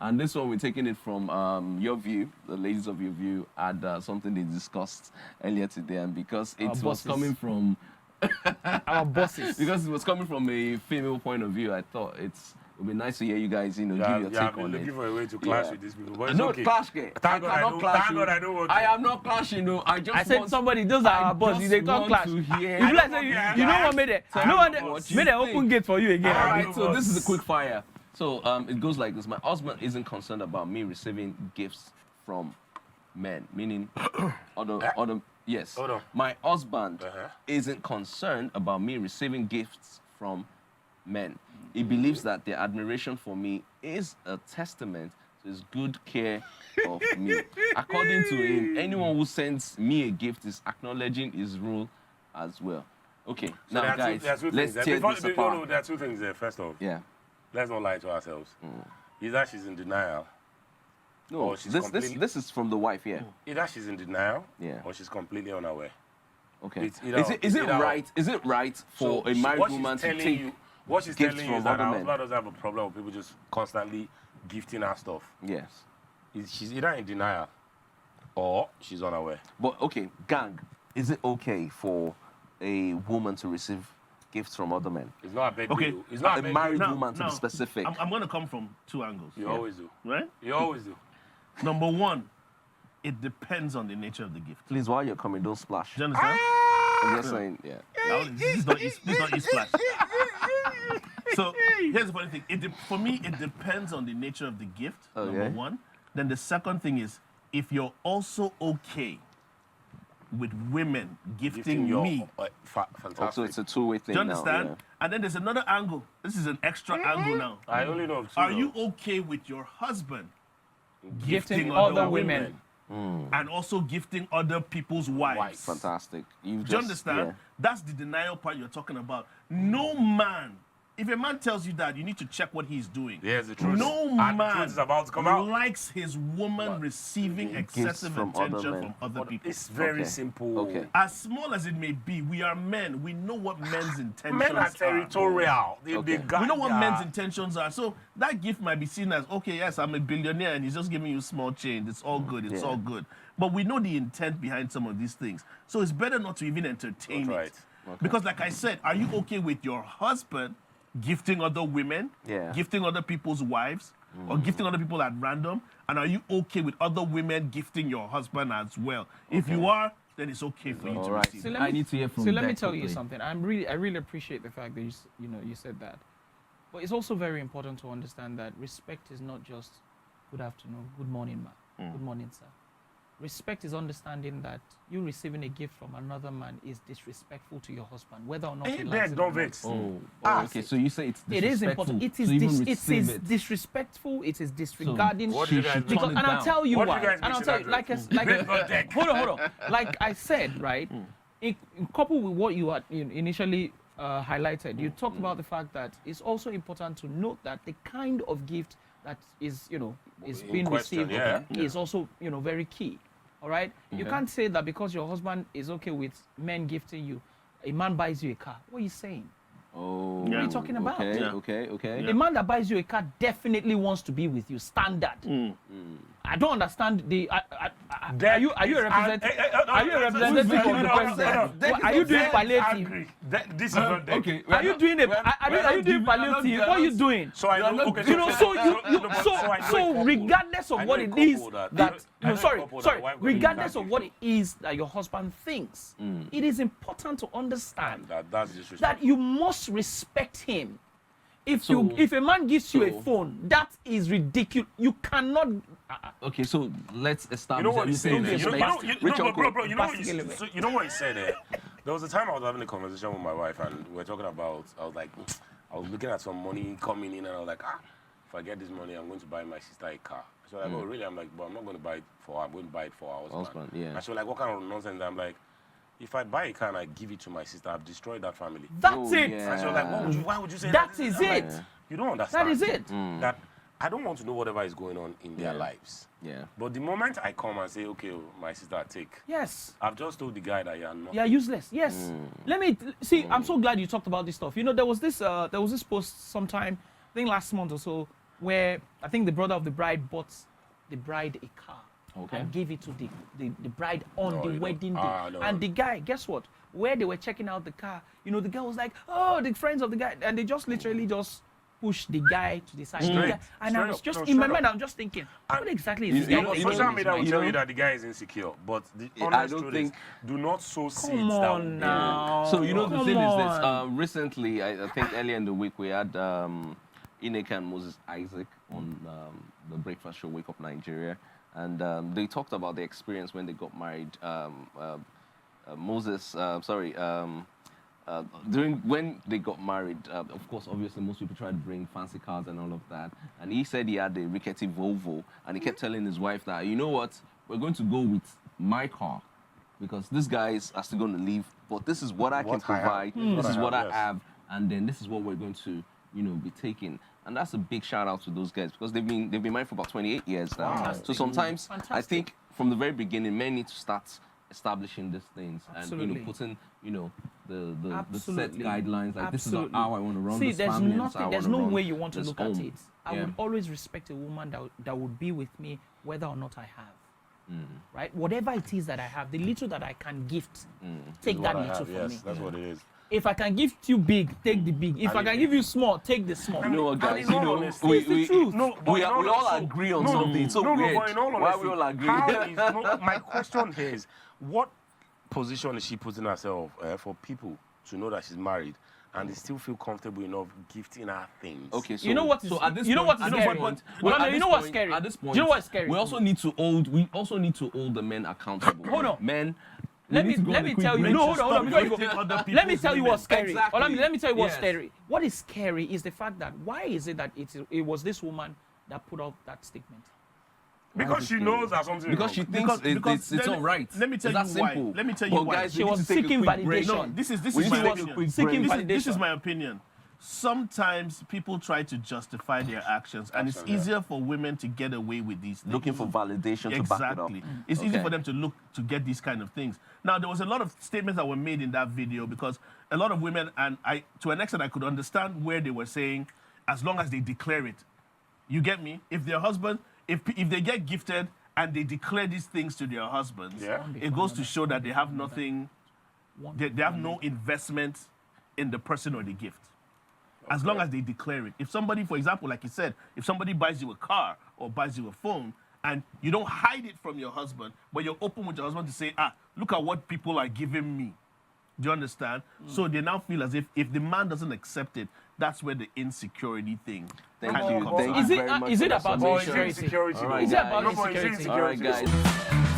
And this one, we're taking it from your view, the ladies of your view, and something they discussed earlier today. And because it was coming from our bosses, because it was coming from a female point of view, I thought it would be nice to hear you guys, give your take on it. I've been looking for a way to clash with these people. But it's no, okay. clash, thank God I don't want to. I am not clashing, no. I said somebody, those are our bosses, they can't clash. You know what made it? No one made an open gate for you again. All right, so this is a quick fire. So it goes like this. My husband isn't concerned about me receiving gifts from men, meaning other. Yes. Hold on. My husband isn't concerned about me receiving gifts from men. He believes that their admiration for me is a testament to his good care of me. According to him, anyone who sends me a gift is acknowledging his role as well. Okay, so now guys, let's tear this apart. There are two things there. First off, let's not lie to ourselves. Either she's in denial. No, this is from the wife, Either she's in denial, or she's completely unaware. Okay. Is it right for a married woman to take what she's gifts telling you from is that other our men? husband doesn't have a problem with people just constantly gifting her stuff. Yes. She's either in denial or she's unaware. But okay, gang, is it okay for a woman to receive gifts from other men? It's not a bad Okay. deal. It's not A married woman to be specific. I'm going to come from two angles. You always do. Right? You always do. Number one, it depends on the nature of the gift. Please, while you're coming, don't splash. Do you understand? I'm just saying, This is not East Splash. So here's the funny thing. For me, it depends on the nature of the gift, number one. Then the second thing is, if you're also okay with women gifting me. Fantastic. Also, it's a two-way thing. Do you understand? Now, And then there's another angle. This is an extra angle now. I only know two. Are you okay with your husband gifting other women? And also gifting other people's wives? Fantastic. Do you understand? That's the denial part you're talking about. No man, if a man tells you that, you need to check what he's doing. Yes, the truth. No And the man truth is about to come out. likes his woman receiving excessive from attention other men. from other people. It's very simple. Okay. As small as it may be, we are men. We know what men's intentions Men are territorial. They We know what men's intentions are. So that gift might be seen as, okay, yes, I'm a billionaire and he's just giving you small change. It's all good. It's all good. But we know the intent behind some of these things. So it's better not to even entertain it. Right. Because like I said, are you okay with your husband gifting other women, gifting other people's wives, or gifting other people at random? And are you okay with other women gifting your husband as well? If you are, then it's okay for you to receive. So I need to hear from let me tell you something. I really appreciate the fact that you said that. But it's also very important to understand that respect is not just good afternoon, good morning, ma, good morning, sir. Respect is understanding that you receiving a gift from another man is disrespectful to your husband, whether or not he likes it or not. Okay, so you say it's disrespectful. It is important. It is disrespectul. It is disregarding. And I'll tell you why. And I'll tell you, hold on. Like I said, right? In coupled with what you had initially highlighted, you talked about the fact that it's also important to note that the kind of gift that is being received is also very key. All right, you can't say that because your husband is okay with men gifting you, a man buys you a car. What are you saying? Oh, what are you talking about? Okay. A man that buys you a car definitely wants to be with you. Standard. I don't understand the. Are you a representative? Are you a representative of the president? Are you doing palliative? This is not dead. Okay. Are you doing Are you doing palliative? What are you doing? So I know. Okay. So regardless of what it is that regardless of what it is that your husband thinks, it is important to understand that you must respect him. If a man gives you a phone, that is ridiculous. You cannot. Okay, so let's establish. You know what he's saying? You know what he said there? There was a time I was having a conversation with my wife, and we were talking about. I was looking at some money coming in, and I was like, if I get this money, I'm going to buy my sister a car. So like, oh really? I'm like, but I'm not going to buy it for her. I'm going to buy it for our husband. Yeah. And she was like, what kind of nonsense? I'm like, if I buy a car and I give it to my sister, I've destroyed that family. That's it. And she was like, why would you say that? That is it. You don't understand. That is it. That I don't want to know whatever is going on in their lives. Yeah. But the moment I come and say, okay, my sister, take. Yes. I've just told the guy that you're not. You're useless. Yes. Let me see. I'm so glad you talked about this stuff. There was this post sometime, I think last month or so, where I think the brother of the bride bought the bride a car Okay. and gave it to the bride on No, the you wedding day. don't. No. And the guy, guess what? Where they were checking out the car, you know, the girl was like, oh, the friends of the guy. And they just literally just pushed the guy to the side. Straight. And I Straight was up. just, No, in my straight mind, up. I'm just thinking, And what exactly you is this guy know, doing? Social in his media will mind? tell you that the guy is insecure, but the honest truth is, do not sow seeds Come that on now. So you know the Come thing is on. this. Recently, I think earlier in the week we had Ineka and Moses Isaac on the Breakfast Show, Wake Up Nigeria, and they talked about the experience when they got married. During when they got married, of course, obviously most people try to bring fancy cars and all of that. And he said he had a rickety Volvo, and he kept telling his wife that, you know what, we're going to go with my car because these guys are still going to leave, but this is what I can What I have. provide. Mm. This is what I Yes. have, and then this is what we're going to, be taking. And that's a big shout out to those guys because they've been married for about 28 years now. Wow. So sometimes I Fantastic. think from the very beginning, men need to start establishing these things Absolutely. and putting the set Absolutely. guidelines like this is Absolutely. how I want to run See, this there's family. and this is how I there's wanna no run way you want to this look home. at it. I Yeah. would always respect a woman that would be with me whether or not I have. Right? Whatever it is that I have, the little that I can gift, take What that I little have, from yes, me. that's what it is. If I can gift you big, take the big. If I can give you small, take the small. You know what, guys? in all honesty, we, it's the we, truth. No, but we, in all we all honesty- agree on no, something. It's so no, weird. but in all Why honesty, we all agree? how is, no, my question is, what position is she putting herself for people to know that she's married and they still feel comfortable enough gifting her things? Okay, so You know what is- so at this you know point, what is at this scary? point- Well, at you this know what's point- scary? At this Do you point, know what's scary? We also need to hold the men accountable. Hold on. Men. Let me tell you. No, hold on. Before you go, Rating other let me people's tell you women. what's scary. Exactly. Or let me tell you what's Yes. scary. What is scary is the fact that why is it that it was this woman that put out that statement? Because she knows that something Because is she wrong. thinks it's all right. Let me tell It's you that why. simple. Let me tell you But why. guys, She we need was to take a seeking quick break. validation. No, this is We need my to take a opinion. quick Seeking break. This is validation. my opinion. Sometimes people try to justify their actions, and it's Absolutely. easier for women to get away with these things. Looking for validation to back it up. Exactly. It's easy Okay. for them to look to get these kind of things. Now, there was a lot of statements that were made in that video because a lot of women, and I, to an extent, I could understand where they were saying, as long as they declare it. You get me? If their husband, if they get gifted and they declare these things to their husbands, Yeah. it goes to show that they have nothing, they have no investment in the person or the gift. As long as they declare it. If somebody, for example, like you said, if somebody buys you a car or buys you a phone and you don't hide it from your husband, but you're open with your husband to say, look at what people are giving me. Do you understand? So they now feel as if the man doesn't accept it, that's where the insecurity thing Thank kind of you. comes Thank out. you Is it- very much is for it that about Boy, submission. it's insecurity. All right, Is it guys. about No, boy, it's insecurity? All right, insecurity. guys.